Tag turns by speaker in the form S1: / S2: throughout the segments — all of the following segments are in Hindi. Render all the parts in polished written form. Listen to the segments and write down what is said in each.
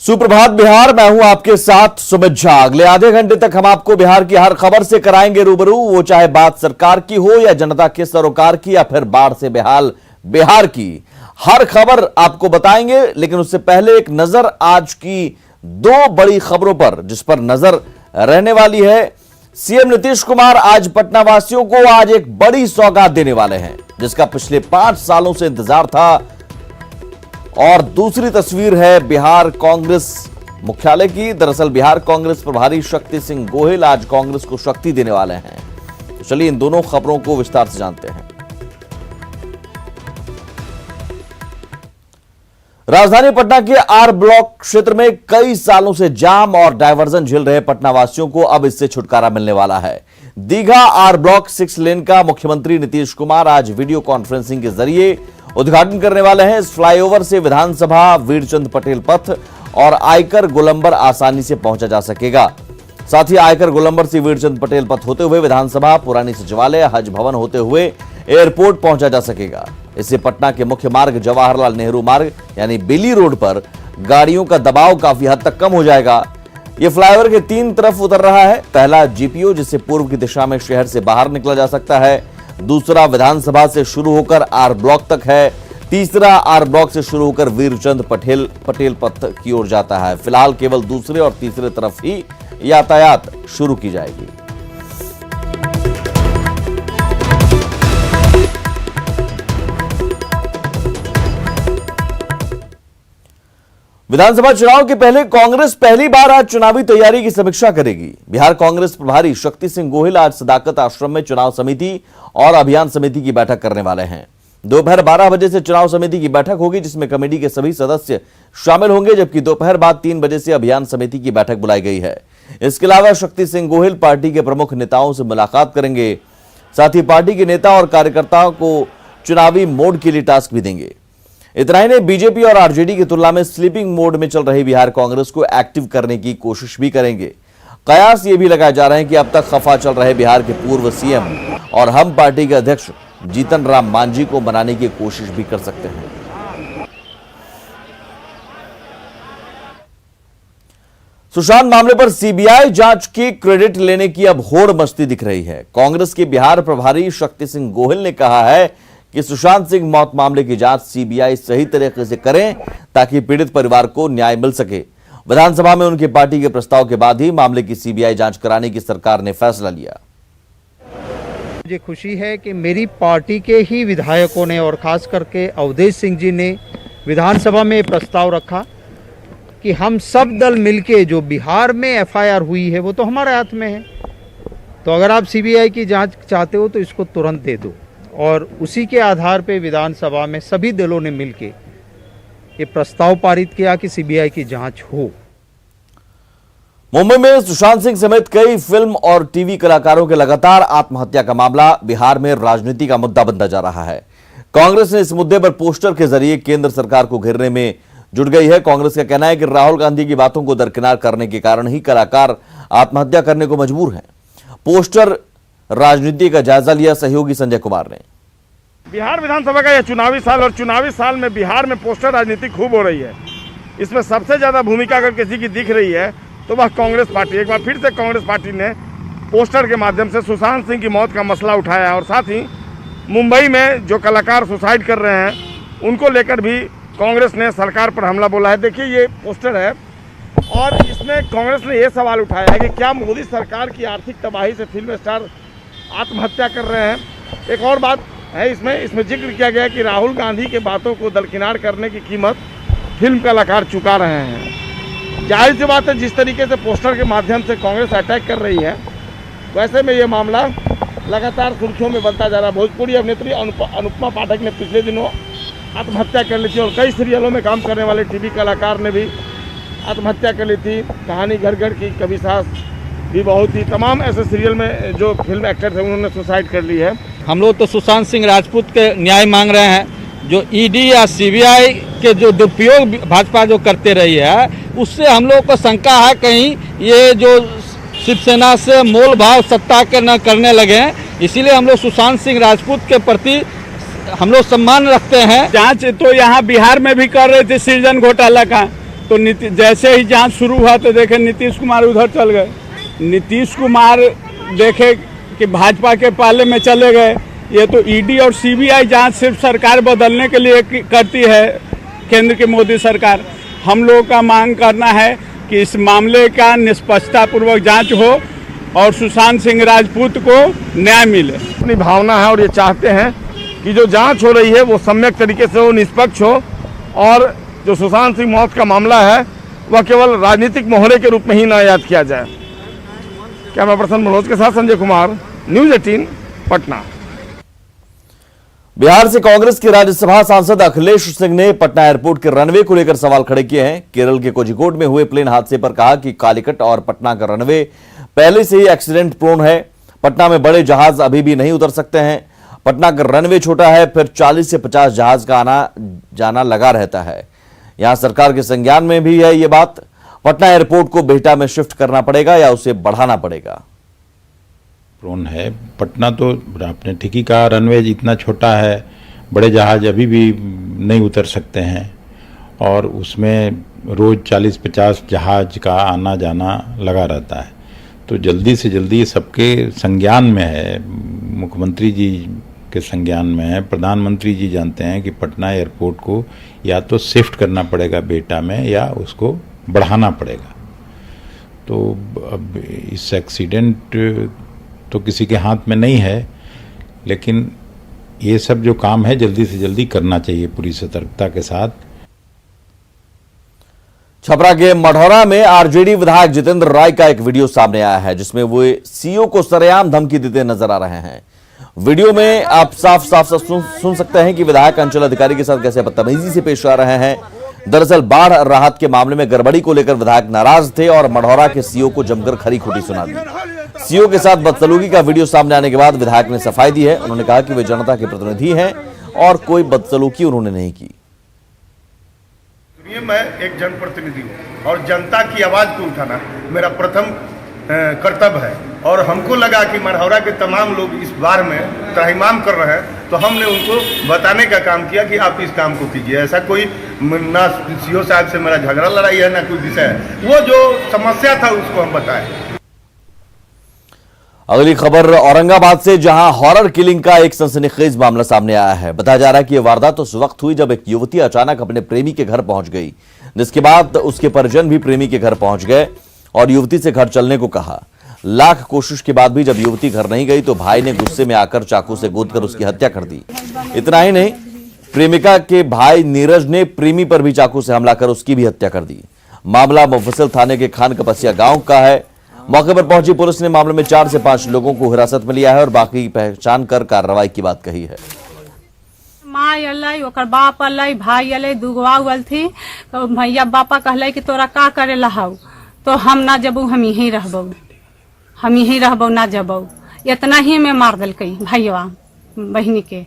S1: सुप्रभात बिहार, मैं हूं आपके साथ सुमित झा। अगले आधे घंटे तक हम आपको बिहार की हर खबर से कराएंगे रूबरू। वो चाहे बात सरकार की हो या जनता के सरोकार की या फिर बाढ़ से बेहाल बिहार की, हर खबर आपको बताएंगे। लेकिन उससे पहले एक नजर आज की दो बड़ी खबरों पर, जिस पर नजर रहने वाली है। सीएम नीतीश कुमार आज पटना वासियों को आज एक बड़ी सौगात देने वाले हैं, जिसका पिछले 5 सालों से इंतजार था। और दूसरी तस्वीर है बिहार कांग्रेस मुख्यालय की। दरअसल बिहार कांग्रेस प्रभारी शक्ति सिंह गोहिल आज कांग्रेस को शक्ति देने वाले हैं। तो चलिए इन दोनों खबरों को विस्तार से जानते हैं। राजधानी पटना के आर ब्लॉक क्षेत्र में कई सालों से जाम और डायवर्जन झेल रहे पटना वासियों को अब इससे छुटकारा मिलने वाला है। दीघा आर ब्लॉक 6 लेन का मुख्यमंत्री नीतीश कुमार आज वीडियो कॉन्फ्रेंसिंग के जरिए उद्घाटन करने वाले हैं। इस फ्लाईओवर से विधानसभा, वीरचंद पटेल पथ और आयकर गोलंबर आसानी से पहुंचा जा सकेगा। साथ ही आयकर गोलंबर से वीरचंद पटेल पथ होते हुए विधानसभा, पुरानी सचिवालय, हज भवन होते हुए एयरपोर्ट पहुंचा जा सकेगा। इससे पटना के मुख्य मार्ग जवाहरलाल नेहरू मार्ग यानी बेली रोड पर गाड़ियों का दबाव काफी हद तक कम हो जाएगा। यह फ्लाईओवर के 3 तरफ उतर रहा है। पहला जीपीओ, जिससे पूर्व की दिशा में शहर से बाहर निकला जा सकता है। दूसरा विधानसभा से शुरू होकर आर ब्लॉक तक है। तीसरा आर ब्लॉक से शुरू होकर वीरचंद पटेल पथ की ओर जाता है। फिलहाल केवल दूसरे और तीसरे तरफ ही यातायात शुरू की जाएगी। विधानसभा चुनाव के पहले कांग्रेस पहली बार आज चुनावी तैयारी की समीक्षा करेगी। बिहार कांग्रेस प्रभारी शक्ति सिंह गोहिल आज सदाकत आश्रम में चुनाव समिति और अभियान समिति की बैठक करने वाले हैं। दोपहर 12 बजे से चुनाव समिति की बैठक होगी, जिसमें कमेटी के सभी सदस्य शामिल होंगे, जबकि दोपहर बाद 3 बजे से अभियान समिति की बैठक बुलाई गई है। इसके अलावा शक्ति सिंह गोहिल पार्टी के प्रमुख नेताओं से मुलाकात करेंगे। साथ ही पार्टी के नेता और कार्यकर्ताओं को चुनावी मोड के लिए टास्क भी देंगे। इतना ही नहीं, बीजेपी और आरजेडी की तुलना में स्लीपिंग मोड में चल रही बिहार कांग्रेस को एक्टिव करने की कोशिश भी करेंगे। कयास ये भी लगाए जा रहे हैं कि अब तक खफा चल रहे बिहार के पूर्व सीएम और हम पार्टी के अध्यक्ष जीतन राम मांझी को मनाने की कोशिश भी कर सकते हैं। सुशांत मामले पर सीबीआई जांच की क्रेडिट लेने की अब होड़ मस्ती दिख रही है। कांग्रेस के बिहार प्रभारी शक्ति सिंह गोहिल ने कहा है कि सुशांत सिंह मौत मामले की जांच सीबीआई सही तरीके से करें, ताकि पीड़ित परिवार को न्याय मिल सके। विधानसभा में उनकी पार्टी के प्रस्ताव के बाद ही मामले की सीबीआई जांच कराने की सरकार ने फैसला लिया।
S2: मुझे खुशी है कि मेरी पार्टी के ही विधायकों ने और खास करके अवधेश सिंह जी ने विधानसभा में प्रस्ताव रखा कि हम सब दल मिलके, जो बिहार में एफआईआर हुई है वो तो हमारे हाथ में है, तो अगर आप सीबीआई की जांच चाहते हो तो इसको तुरंत दे दो। और उसी के आधार पे विधानसभा में सभी दलों ने मिलके ये प्रस्ताव पारित किया कि सीबीआई की जांच हो।
S1: मुंबई में सुशांत सिंह समेत कई फिल्म और टीवी कलाकारों के लगातार आत्महत्या का मामला बिहार में राजनीति का मुद्दा बनता जा रहा है। कांग्रेस ने इस मुद्दे पर पोस्टर के जरिए केंद्र सरकार को घेरने में जुट गई है। कांग्रेस का कहना है कि राहुल गांधी की बातों को दरकिनार करने के कारण ही कलाकार आत्महत्या करने को मजबूर हैं। पोस्टर राजनीति का जायजा लिया सहयोगी संजय कुमार ने।
S3: बिहार विधानसभा का यह चुनावी साल और चुनावी साल में बिहार में पोस्टर राजनीति खूब हो रही है। इसमें सबसे ज्यादा भूमिका अगर किसी की दिख रही है तो वह कांग्रेस पार्टी। एक बार फिर से कांग्रेस पार्टी ने पोस्टर के माध्यम से सुशांत सिंह की मौत का मसला उठाया है और साथ ही मुंबई में जो कलाकार सुसाइड कर रहे हैं उनको लेकर भी कांग्रेस ने सरकार पर हमला बोला है। देखिए ये पोस्टर है और इसमें कांग्रेस ने यह सवाल उठाया है कि क्या मोदी सरकार की आर्थिक तबाही से फिल्म स्टार आत्महत्या कर रहे हैं। एक और बात है, इसमें जिक्र किया गया कि राहुल गांधी के बातों को दरकिनार करने की कीमत फिल्म कलाकार चुका रहे हैं। जाहिर सी बात है, जिस तरीके से पोस्टर के माध्यम से कांग्रेस अटैक कर रही है, वैसे में ये मामला लगातार सुर्खियों में बनता जा रहा है। भोजपुरी अभिनेत्री अनुपमा पाठक ने पिछले दिनों आत्महत्या कर ली थी और कई सीरियलों में काम करने वाले टीवी कलाकार ने भी आत्महत्या कर ली थी। कहानी घर घर की, कभी सास भी बहुत ही, तमाम ऐसे सीरियल में जो फिल्म एक्टर थे उन्होंने सुसाइड कर ली है।
S4: हम लोग तो सुशांत सिंह राजपूत के न्याय मांग रहे हैं। जो ईडी या सीबीआई के जो दुरुपयोग भाजपा जो करते रही है, उससे हम लोग को शंका है कहीं ये जो शिवसेना से मोल भाव सत्ता के न करने लगे हैं। इसीलिए हम लोग सुशांत सिंह राजपूत के प्रति हम लोग सम्मान रखते हैं।
S5: जांच तो यहाँ बिहार में भी कर रहे थे सृजन घोटाला का,
S4: तो जैसे ही जांच शुरू हुआ तो देखे नीतीश कुमार उधर चल गए। नीतीश कुमार देखे कि भाजपा के पाले में चले गए। ये तो ईडी और सीबीआई जांच सिर्फ सरकार बदलने के लिए करती है, केंद्र की मोदी सरकार। हम लोगों का मांग करना है कि इस मामले का निष्पक्षतापूर्वक जांच हो और सुशांत सिंह राजपूत को न्याय मिले।
S3: अपनी भावना है और ये चाहते हैं कि जो जांच हो रही है वो सम्यक तरीके से हो, निष्पक्ष हो, और जो सुशांत सिंह मौत का मामला है वह केवल राजनीतिक मोहरे के रूप में ही ना याद किया जाए। कैमरा पर्सन मनोज के साथ संजय कुमार, न्यूज़ 18 पटना।
S1: बिहार से कांग्रेस के राज्यसभा सांसद अखिलेश सिंह ने पटना एयरपोर्ट के रनवे को लेकर सवाल खड़े किए हैं। केरल के कोझिकोड में हुए प्लेन हादसे पर कहा कि कालीकट और पटना का रनवे पहले से ही एक्सीडेंट प्रोन है। पटना में बड़े जहाज अभी भी नहीं उतर सकते हैं। पटना का रनवे छोटा है, फिर 40 से 50 जहाज का आना जाना लगा रहता है। यहां सरकार के संज्ञान में भी है ये बात। पटना एयरपोर्ट को बिहटा में शिफ्ट करना पड़ेगा या उसे बढ़ाना पड़ेगा।
S5: प्रोन है पटना, तो आपने ठीक ही कहा, रनवे इतना छोटा है, बड़े जहाज अभी भी नहीं उतर सकते हैं और उसमें रोज 40-50 जहाज का आना जाना लगा रहता है। तो जल्दी से जल्दी सबके संज्ञान में है, मुख्यमंत्री जी के संज्ञान में है, प्रधानमंत्री जी जानते हैं कि पटना एयरपोर्ट को या तो शिफ्ट करना पड़ेगा बिहटा में या उसको बढ़ाना पड़ेगा। तो अब इस एक्सीडेंट तो किसी के हाथ में नहीं है, लेकिन ये सब जो काम है जल्दी से जल्दी करना चाहिए पूरी सतर्कता के साथ।
S1: छपरा के मढ़ौरा में आरजेडी विधायक जितेंद्र राय का एक वीडियो सामने आया है जिसमें वो सीओ को सरेआम धमकी देते नजर आ रहे हैं। वीडियो में आप साफ साफ सुन सकते हैं कि विधायक अंचल अधिकारी के साथ कैसे बदतमीजी से पेश आ रहे हैं। दरअसल बाढ़ राहत के मामले में गड़बड़ी को लेकर विधायक नाराज थे और मढ़ौरा के सीओ को जमकर खरी खोटी सुना दी। सीओ के साथ बदसलूकी का वीडियो सामने आने के बाद विधायक ने सफाई दी है। उन्होंने कहा कि वे जनता के प्रतिनिधि हैं और कोई बदसलूकी उन्होंने नहीं की।
S6: मैं एक जनप्रतिनिधि हूँ और जनता की आवाज को उठाना मेरा प्रथम कर्तव्य है, और हमको लगा कि मढ़ौरा के तमाम लोग इस बार में त्राहिमाम कर रहे हैं, तो हमने उनको बताने का काम किया कि आप इस काम को कीजिए। ऐसा कोई ना सीओ साहब से मेरा झगड़ा लड़ाई है ना कोई विषय है, वो जो समस्या था उसको हम बताएं।
S1: अगली खबर औरंगाबाद से, जहां हॉरर किलिंग का एक सनसनीखेज मामला सामने आया है। बताया जा रहा है कि यह वारदात उस वक्त हुई जब एक युवती अचानक अपने प्रेमी के घर पहुंच गई, जिसके बाद उसके परिजन भी प्रेमी के घर पहुंच गए और युवती से घर चलने को कहा। लाख कोशिश के बाद भी जब युवती घर नहीं गई तो भाई ने गुस्से में आकर चाकू से गोदकर उसकी हत्या कर दी। इतना ही नहीं, प्रेमिका के भाई नीरज ने प्रेमी पर भी चाकू से हमला कर उसकी भी हत्या कर दी। मामला मुफस्सिल थाने के खान कपसिया गांव का है। मौके पर पहुंची पुलिस ने मामले में 4 से 5 लोगों को हिरासत में लिया है और बाकी पहचान कर कार्रवाई की बात कही है।
S7: माँ अलै, ओकर बाप अलै, भाई अलै, दुगवा उल थी। तो भैया बापा कहले कि तोरा का करे लहाऊ, तो हम ना जबू, हम यहीं रहबो ना जबो। इतना ही में मार दिलक भैया बहनी के,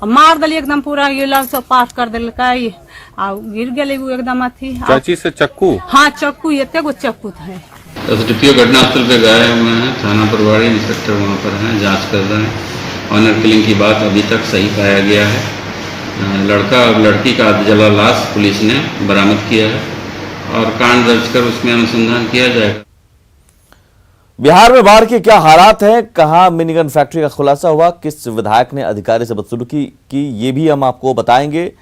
S7: मार दिल एकदम पूरा गिला से पास कर दिलक आ गिर गए वो एकदम अथी।
S8: चाची से चक्कू?
S7: हाँ चक्कू, एते गो चक्कू है।
S8: एसडीपीओ घटनास्थल पे गए हुए हैं, थाना प्रभारी इंस्पेक्टर वहाँ पर हैं, जांच कर रहे हैं। ऑनर किलिंग की बात अभी तक सही पाया गया है। लड़का और लड़की का जला लाश पुलिस ने बरामद किया है और कांड दर्ज कर उसमें अनुसंधान किया जाएगा।
S1: बिहार में बाढ़ के क्या हालात हैं, कहां मिनीगन फैक्ट्री का खुलासा हुआ, किस विधायक ने अधिकारी से बदसलूकी की, ये भी हम आपको बताएंगे।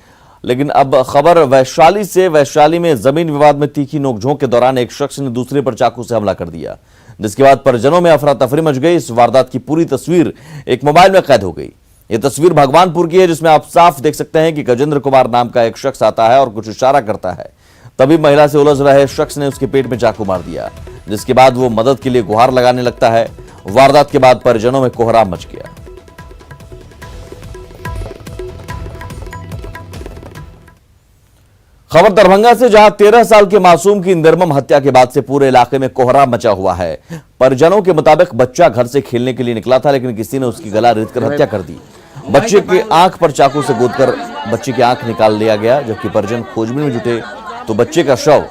S1: लेकिन अब खबर वैशाली से। वैशाली में जमीन विवाद में तीखी नोकझोंक के दौरान एक शख्स ने दूसरे पर चाकू से हमला कर दिया, जिसके बाद परिजनों में अफरा तफरी मच गई। इस वारदात की पूरी तस्वीर एक मोबाइल में कैद हो गई। यह तस्वीर भगवानपुर की है, जिसमें आप साफ देख सकते हैं कि गजेंद्र कुमार नाम का एक शख्स आता है और कुछ इशारा करता है। तभी महिला से उलझ रहे शख्स ने उसके पेट में चाकू मार दिया, जिसके बाद वो मदद के लिए गुहार लगाने लगता है। वारदात के बाद परिजनों में कोहराम मच गया। खबर दरभंगा से, जहां 13 साल के मासूम की निर्मम हत्या के बाद से पूरे इलाके में कोहराम मचा हुआ है। परिजनों के मुताबिक बच्चा घर से खेलने के लिए निकला था, लेकिन किसी ने उसकी गला रेतकर हत्या कर दी। बच्चे की आंख पर चाकू से गोदकर बच्चे की आंख निकाल लिया गया। जबकि परिजन खोजबीन में जुटे तो बच्चे का शव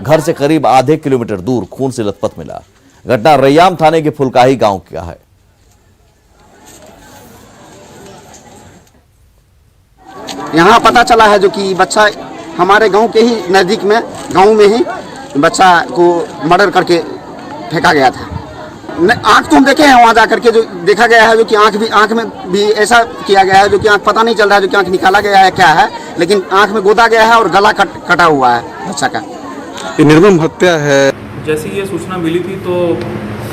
S1: घर से करीब आधे किलोमीटर दूर खून से लथपथ मिला। घटना रैयाम थाने के फुलकाही गांव का है।
S9: यहाँ पता चला है जो कि बच्चा हमारे गांव के ही नज़दीक में, गांव में ही बच्चा को मर्डर करके फेंका गया था। आँख तो हम देखे हैं वहाँ जा करके, जो देखा गया है जो कि आँख में भी ऐसा किया गया है जो कि आँख पता नहीं चल रहा है जो कि आँख निकाला गया है क्या है, लेकिन आँख में गोदा गया है और गला कटा हुआ है बच्चा का।
S10: ये निर्मम हत्या है।
S11: जैसे ये सूचना मिली थी तो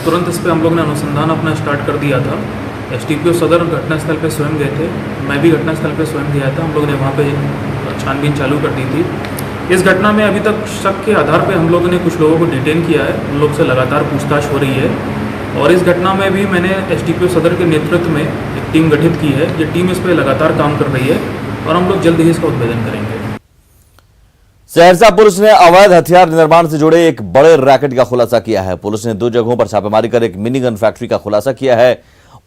S11: तुरंत इस पर हम लोग ने अनुसंधान अपना स्टार्ट कर दिया था। STPO सदर घटनास्थल पे स्वयं गए थे, मैं भी घटनास्थल पे स्वयं गया था। हम लोग ने वहाँ पे छानबीन चालू कर दी थी। इस घटना में अभी तक शक के आधार पे हम लोगों ने कुछ लोगों को डिटेन किया है, उन लोग से लगातार पूछताछ हो रही है। और इस घटना में भी मैंने STPO सदर के नेतृत्व में एक टीम गठित की है। ये टीम इस पर लगातार काम कर रही है और हम लोग जल्द ही इसका उद्भेदन करेंगे।
S1: सहरसा पुलिस ने अवैध हथियार निर्माण से जुड़े एक बड़े रैकेट का खुलासा किया है। पुलिस ने 2 जगहों पर छापेमारी कर एक मिनी गन फैक्ट्री का खुलासा किया है।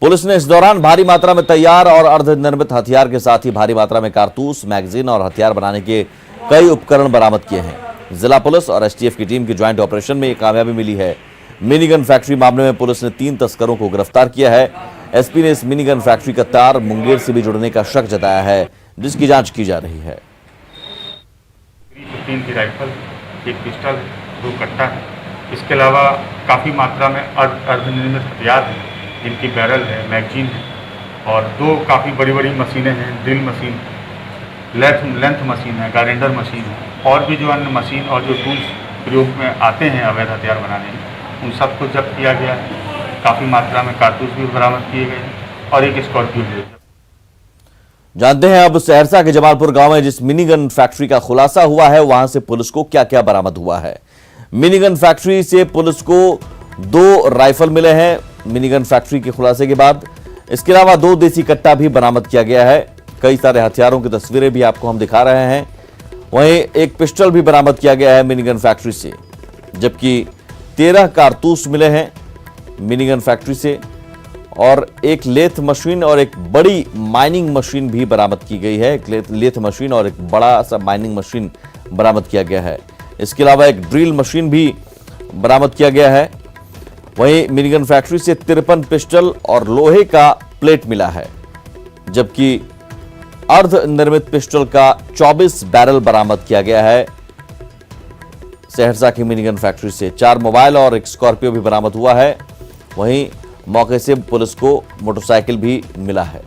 S1: पुलिस ने इस दौरान भारी मात्रा में तैयार और अर्धनिर्मित हथियार के साथ ही भारी मात्रा में कारतूस, मैगजीन और हथियार बनाने के कई उपकरण बरामद किए हैं। जिला पुलिस और STF की टीम की ज्वाइंट ऑपरेशन में कामयाबी मिली है। मिनी गन फैक्ट्री मामले में पुलिस ने 3 तस्करों को गिरफ्तार किया है। SP ने इस मिनी गन फैक्ट्री का तार मुंगेर से भी जुड़ने का शक जताया है, जिसकी जांच की जा रही है।
S12: 3 राइफल, 1 पिस्टल, 2 कट्टा है। इसके अलावा काफ़ी मात्रा में अर्धनिर्मित हथियार हैं, जिनकी बैरल है, मैगजीन है और 2 काफ़ी बड़ी बड़ी मशीनें हैं, ड्रिल मशीन, लेंथ मशीन है, गारेंडर मशीन है और भी जो अन्य मशीन और जो टूल्स प्रयोग में आते हैं अवैध हथियार बनाने में, उन सबको जब्त किया गया है। काफ़ी मात्रा में कारतूस भी बरामद किए गए हैं और एक स्कॉर्पियो भी।
S1: जानते हैं अब सहरसा के जमालपुर गांव में जिस मिनी गन फैक्ट्री का खुलासा हुआ है, वहां से पुलिस को क्या क्या बरामद हुआ है। मिनी गन फैक्ट्री से पुलिस को 2 राइफल मिले हैं मिनी गन फैक्ट्री के खुलासे के बाद। इसके अलावा 2 देसी कट्टा भी बरामद किया गया है। कई सारे हथियारों की तस्वीरें भी आपको हम दिखा रहे हैं। वहीं 1 पिस्टल भी बरामद किया गया है मिनी गन फैक्ट्री से, जबकि 13 कारतूस मिले हैं मिनी गन फैक्ट्री से और एक लेथ मशीन और एक बड़ी माइनिंग मशीन भी बरामद की गई है। एक लेथ मशीन और एक बड़ा सा माइनिंग मशीन बरामद किया गया है। इसके अलावा एक ड्रिल मशीन भी बरामद किया गया है। वहीं मिनीगन फैक्ट्री से 53 पिस्टल और लोहे का प्लेट मिला है, जबकि अर्ध निर्मित पिस्टल का 24 बैरल बरामद किया गया है। सहरसा की मिनीगन फैक्ट्री से 4 मोबाइल और एक स्कॉर्पियो भी बरामद हुआ है। वहीं मौके से पुलिस को मोटरसाइकिल भी मिला है।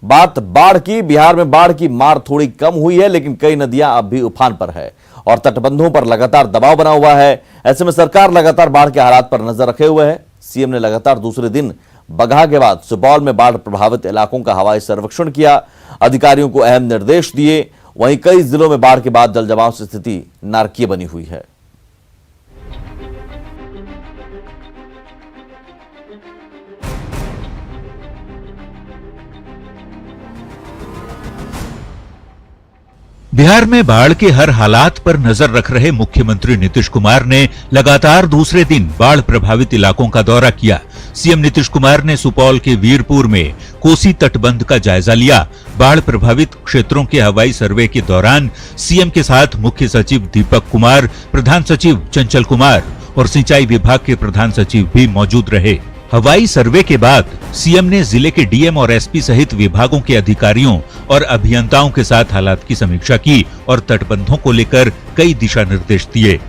S1: बात बाढ़ की। बिहार में बाढ़ की मार थोड़ी कम हुई है, लेकिन कई नदियां अब भी उफान पर है और तटबंधों पर लगातार दबाव बना हुआ है। ऐसे में सरकार लगातार बाढ़ के हालात पर नजर रखे हुए है। सीएम ने लगातार दूसरे दिन बगहा के बाद सुपौल में बाढ़ प्रभावित इलाकों का हवाई सर्वेक्षण किया, अधिकारियों को अहम निर्देश दिए। वहीं कई जिलों में बाढ़ के बाद जलजमाव से स्थिति नारकीय बनी हुई है।
S13: बिहार में बाढ़ के हर हालात पर नजर रख रहे मुख्यमंत्री नीतीश कुमार ने लगातार दूसरे दिन बाढ़ प्रभावित इलाकों का दौरा किया। सीएम नीतीश कुमार ने सुपौल के वीरपुर में कोसी तटबंध का जायजा लिया। बाढ़ प्रभावित क्षेत्रों के हवाई सर्वे के दौरान सीएम के साथ मुख्य सचिव दीपक कुमार, प्रधान सचिव चंचल कुमार और सिंचाई विभाग के प्रधान सचिव भी मौजूद रहे। हवाई सर्वे के बाद सीएम ने जिले के डीएम और एसपी सहित विभागों के अधिकारियों और अभियंताओं के साथ हालात की समीक्षा की और तटबंधों को लेकर कई दिशा निर्देश दिए।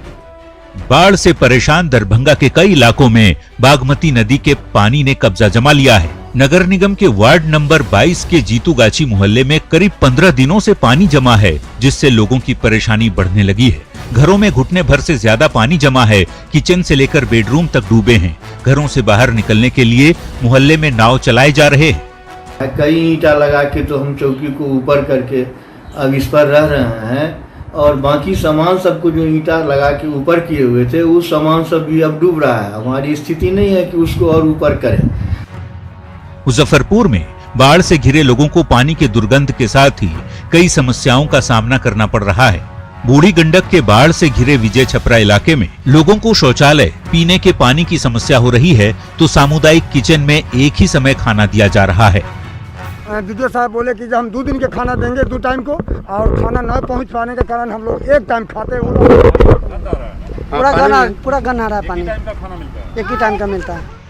S13: बाढ़ से परेशान दरभंगा के कई इलाकों में बागमती नदी के पानी ने कब्जा जमा लिया है। नगर निगम के वार्ड नंबर 22 के जीतूगाछी मोहल्ले में करीब 15 दिनों से पानी जमा है, जिससे लोगों की परेशानी बढ़ने लगी है। घरों में घुटने भर से ज्यादा पानी जमा है। किचन से लेकर बेडरूम तक डूबे हैं। घरों से बाहर निकलने के लिए मोहल्ले में नाव चलाए जा रहे हैं।
S14: कई ईंटा लगा के तो हम चौकी को ऊपर करके अब इस पर रह रहे हैं और बाकी सामान सबको जो ईंटा लगा के ऊपर किए हुए थे वो सामान सब भी अब डूब रहा है। हमारी स्थिति नहीं है कि उसको और ऊपर करें।
S13: मुजफ्फरपुर में बाढ़ से घिरे लोगों को पानी के दुर्गंध के साथ ही कई समस्याओं का सामना करना पड़ रहा है। बूढ़ी गंडक के बाढ़ से घिरे विजय छपरा इलाके में लोगों को शौचालय, पीने के पानी की समस्या हो रही है, तो सामुदायिक किचन में एक ही समय खाना दिया जा रहा है।
S15: विजय साहब बोले कि हम 2 दिन के खाना देंगे 2 टाइम को, और खाना न पहुंच पाने के कारण हम लोग 1 टाइम खाते हैं। पूरा गन्ना रहा पानी, एक ही टाइम का मिलता है।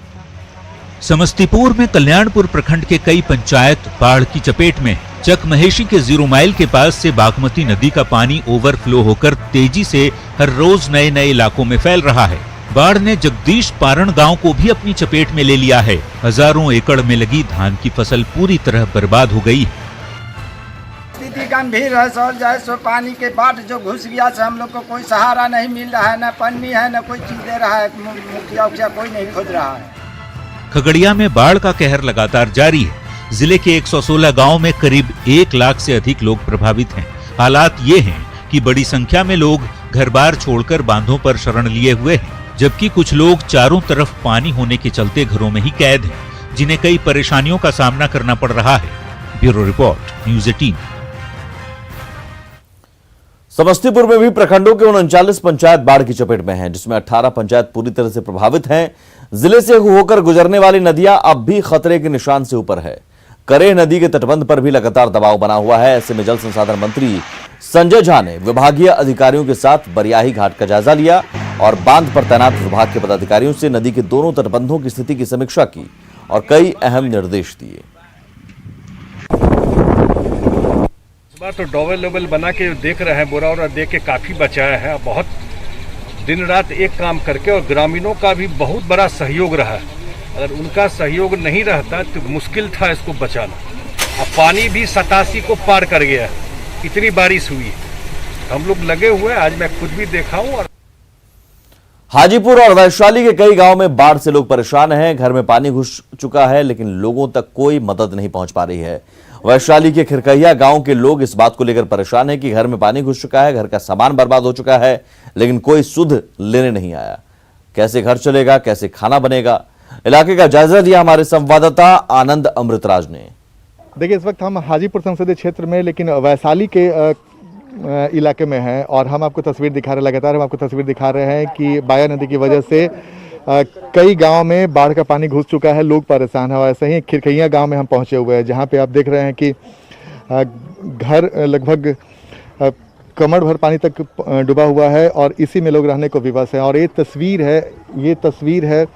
S13: समस्तीपुर में कल्याणपुर प्रखंड के कई पंचायत बाढ़ की चपेट में। चकमहेशी के 0 माइल के पास से बागमती नदी का पानी ओवरफ्लो होकर तेजी से हर रोज नए नए इलाकों में फैल रहा है। बाढ़ ने जगदीश पारण गांव को भी अपनी चपेट में ले लिया है। हजारों एकड़ में लगी धान की फसल पूरी तरह बर्बाद हो गई है।
S16: स्थिति गंभीर है सर, जैसे पानी के बाढ़ जो घुस गया से हम लोग को कोई सहारा नहीं मिल रहा है, न पन्नी है न कोई चीज दे रहा है, मुखिया उखिया कोई नहीं खोज रहा है।
S13: खगड़िया में बाढ़ का कहर लगातार जारी है। जिले के 116 गांव में करीब 1 लाख से अधिक लोग प्रभावित हैं। हालात ये हैं कि बड़ी संख्या में लोग घर-बार छोड़कर बांधों पर शरण लिए हुए हैं, जबकि कुछ लोग चारों तरफ पानी होने के चलते घरों में ही कैद हैं, जिन्हें कई परेशानियों का सामना करना पड़ रहा है। Bureau report, news 18।
S1: समस्तीपुर में भी प्रखंडों के 39 पंचायत बाढ़ की चपेट में हैं, जिसमें 18 पंचायत पूरी तरह से प्रभावित हैं। जिले से होकर गुजरने वाली नदियां अब भी खतरे के निशान से ऊपर है। करेह नदी के तटबंध पर भी लगातार दबाव बना हुआ है। ऐसे में जल संसाधन मंत्री संजय झा ने विभागीय अधिकारियों के साथ बरियाही घाट का जायजा लिया और बांध पर तैनात विभाग के पदाधिकारियों से नदी के दोनों तटबंधों की स्थिति की समीक्षा की और कई अहम निर्देश दिए।
S17: इस बार तो डॉबल लेवल बना के देख रहे हैं, बोरा वोरा दे के काफी बचाया है। बहुत दिन रात एक काम करके, और ग्रामीणों का भी बहुत बड़ा सहयोग रहा है। अगर उनका सहयोग नहीं रहता तो मुश्किल था इसको बचाना। अब पानी भी 87 को पार कर गया है, इतनी बारिश हुई है। हम लोग लगे हुए हैं, आज मैं खुद भी देखा हूँ। और
S1: हाजीपुर और वैशाली के कई गांव में बाढ़ से लोग परेशान हैं। घर में पानी घुस चुका है, लेकिन लोगों तक कोई मदद नहीं पहुंच पा रही है। वैशाली के खिरकहिया गांव के लोग इस बात को लेकर परेशान हैं कि घर में पानी घुस चुका है, घर का सामान बर्बाद हो चुका है, लेकिन कोई सुध लेने नहीं आया। कैसे घर चलेगा, कैसे खाना बनेगा? इलाके का जायजा लिया हमारे संवाददाता आनंद अमृतराज ने।
S18: देखिए, इस वक्त हम हाजीपुर संसदीय क्षेत्र में, लेकिन वैशाली के इलाके में हैं और हम आपको तस्वीर दिखा रहे, लगातार हम आपको तस्वीर दिखा रहे हैं कि बाया नदी की वजह से कई गांव में बाढ़ का पानी घुस चुका है, लोग परेशान है। ऐसे ही खिरकहिया गांव में हम पहुंचे हुए हैं, जहां पे आप देख रहे हैं कि घर लगभग कमर भर पानी तक डूबा हुआ है और इसी में लोग रहने को विवश हैं। और ये तस्वीर है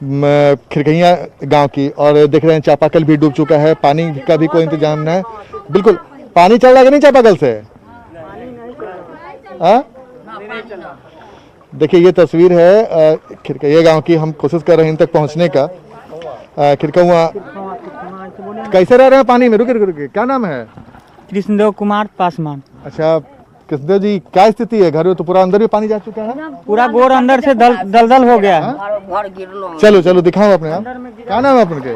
S18: खिरकहिया गांव की, और देख रहे हैं चापाकल भी डूब चुका है, पानी का भी कोई इंतजाम नहीं है। बिल्कुल पानी चल रहा है कि नहीं चापाकल से? देखिए, ये तस्वीर है खिरकहिया गांव की। हम कोशिश कर रहे हैं इन तक पहुंचने का। खिरकहुआ कैसे रह रहे हैं पानी में? रुके, क्या नाम है?
S19: कृष्णदेव कुमार पासवान।
S18: अच्छा कृष्णदेव जी, क्या स्थिति है? घर में तो पूरा अंदर भी पानी जा चुका है,
S19: पूरा गोर अंदर से दलदल हो गया है।
S18: चलो दिखाओ अपने आप। क्या नाम है अपने?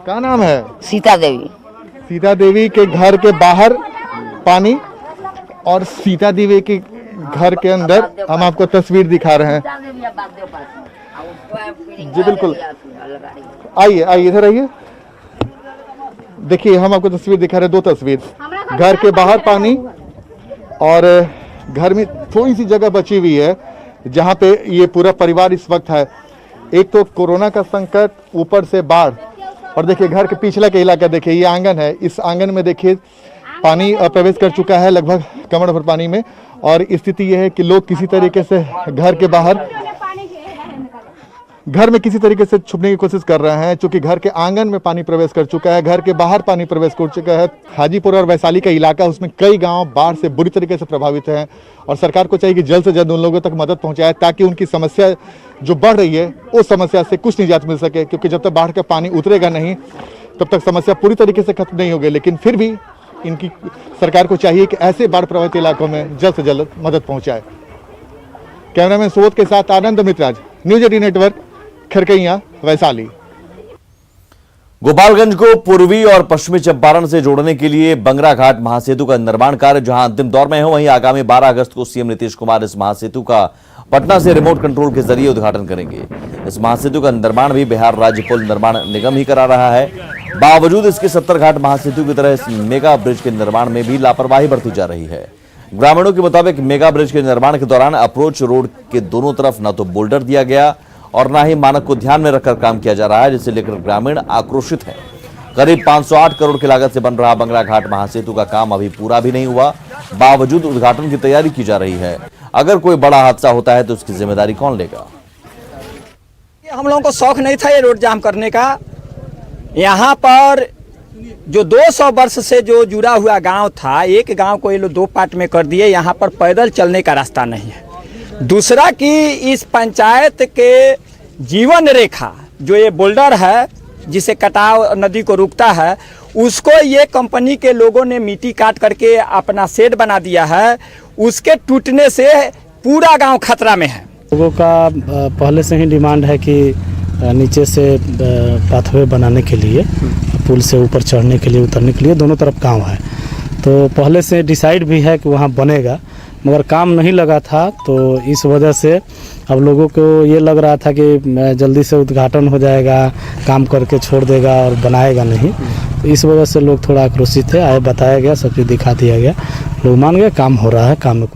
S18: क्या नाम है?
S20: सीता देवी।
S18: सीता देवी के घर के बाहर पानी और सीता देवी के घर के अंदर हम आपको तस्वीर दिखा रहे हैं। जी बिल्कुल, आइए इधर आइए। देखिए, हम आपको तस्वीर दिखा रहे हैं, 2 तस्वीर। घर के बाहर पानी और घर में थोड़ी सी जगह बची हुई है जहां पे ये पूरा परिवार इस वक्त है। एक तो कोरोना का संकट, ऊपर से बाढ़, और देखिए घर के पिछला के इलाका देखिए, ये आंगन है। इस आंगन में देखिए पानी प्रवेश कर चुका है लगभग कमर भर पानी में। और स्थिति यह है कि लोग किसी तरीके से घर में किसी तरीके से छुपने की कोशिश कर रहे हैं, क्योंकि घर के आंगन में पानी प्रवेश कर चुका है, घर के बाहर पानी प्रवेश कर चुका है। हाजीपुर और वैशाली का इलाका, उसमें कई गांव बाढ़ से बुरी तरीके से प्रभावित हैं और सरकार को चाहिए कि जल्द से जल्द उन लोगों तक मदद पहुंचाए, ताकि उनकी समस्या जो बढ़ रही है उस समस्या से कुछ निजात मिल सके। क्योंकि जब तक बाढ़ का पानी उतरेगा नहीं, तब तक समस्या पूरी तरीके से खत्म नहीं होगी। लेकिन फिर भी इनकी सरकार को चाहिए कि ऐसे बाढ़ प्रभावित इलाकों में जल्द से जल्द मदद पहुंचाए। कैमरामैन सुबोध के साथ आनंद अमृतराज, न्यूज़ 18 नेटवर्क, खिरकहिया, वैशाली।
S1: गोपालगंज को पूर्वी और पश्चिमी चंपारण से जोड़ने के लिए बंगरा घाट महासेतु का निर्माण कार्य जहां अंतिम दौर में है, वहीं आगामी 12 अगस्त को सीएम नीतीश कुमार इस महासेतु का पटना से रिमोट कंट्रोल के जरिए उद्घाटन करेंगे। इस महासेतु का निर्माण भी बिहार राज्य पुल निर्माण निगम ही करा रहा है। बावजूद इसके 70 घाट महासेतु की तरह इस मेगा ब्रिज के निर्माण में भी लापरवाही बरती जा रही है। ग्रामीणों के मुताबिक मेगा ब्रिज के निर्माण के दौरान अप्रोच रोड के दोनों तरफ न तो बोल्डर दिया गया और न ही मानक को ध्यान में रखकर काम किया जा रहा है, जिसे लेकर ग्रामीण आक्रोशित हैं। करीब 508 करोड़ की लागत से बन रहा बंगरा घाट महासेतु का काम अभी पूरा भी नहीं हुआ, बावजूद उद्घाटन की तैयारी की जा रही है। अगर कोई बड़ा हादसा होता है तो उसकी जिम्मेदारी कौन लेगा?
S19: हम लोगों को शौक नहीं था ये रोड जाम करने का। यहाँ पर
S20: जो 200 वर्ष से जो जुड़ा हुआ गांव था, एक गांव को ये लोग 2 पार्ट में कर दिए। यहाँ पर पैदल चलने का रास्ता नहीं है। दूसरा कि इस पंचायत के जीवन रेखा जो ये बोल्डर है जिसे कटाव नदी को रुकता है, उसको ये कंपनी के लोगों ने मिट्टी काट करके अपना शेड बना दिया है। उसके टूटने से पूरा गांव खतरा में है।
S21: लोगों का पहले से ही डिमांड है कि नीचे से पाथवे बनाने के लिए, पुल से ऊपर चढ़ने के लिए, उतरने के लिए दोनों तरफ गांव है। तो पहले से डिसाइड भी है कि वहाँ बनेगा, मगर काम नहीं लगा था। तो इस वजह से अब लोगों को ये लग रहा था कि जल्दी से उद्घाटन हो जाएगा, काम करके छोड़ देगा और बनाएगा नहीं। तो इस वजह से लोग थोड़ा आक्रोशित थे। आए, बताया गया, सब चीज़ दिखा दिया गया, लोग मान गए, काम हो रहा है, काम में कोई